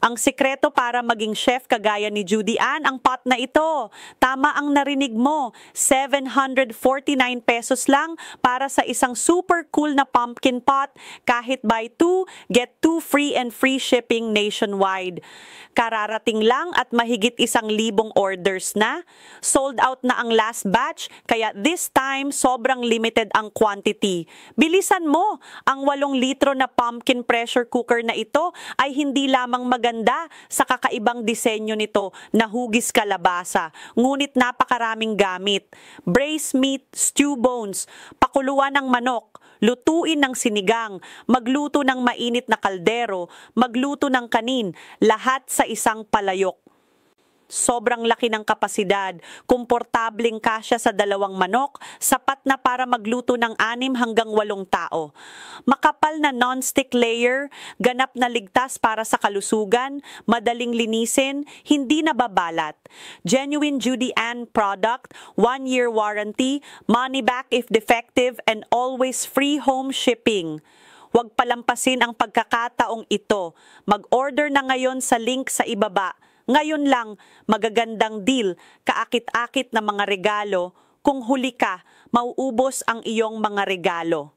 Ang sikreto para maging chef kagaya ni Judy Ann, ang pot na ito. Tama ang narinig mo, 749 pesos lang para sa isang super cool na pumpkin pot. Kahit buy 2, get 2 free and free shipping nationwide. Kararating lang at mahigit 1,000 orders na. Sold out na ang last batch, kaya this time sobrang limited ang quantity. Bilisan mo! Ang 8 litro na pumpkin pressure cooker na ito ay hindi lamang maganda sa kakaibang disenyo nito na hugis kalabasa, ngunit napakaraming gamit. Braised meat, stew bones, pakuluan ng manok, lutuin ng sinigang, magluto ng mainit na kaldero, magluto ng kanin, lahat sa isang palayok. Sobrang laki ng kapasidad, komportableng kasya sa 2 manok, sapat na para magluto ng 6 hanggang 8 tao. Makapal na non-stick layer, ganap na ligtas para sa kalusugan, madaling linisin, hindi nababalat. Genuine Judy Ann product, 1-year warranty, money back if defective, and always free home shipping. Huwag palampasin ang pagkakataong ito. Mag-order na ngayon sa link sa ibaba. Ngayon lang, magagandang deal, kaakit-akit na mga regalo. Kung huli ka, mauubos ang iyong mga regalo.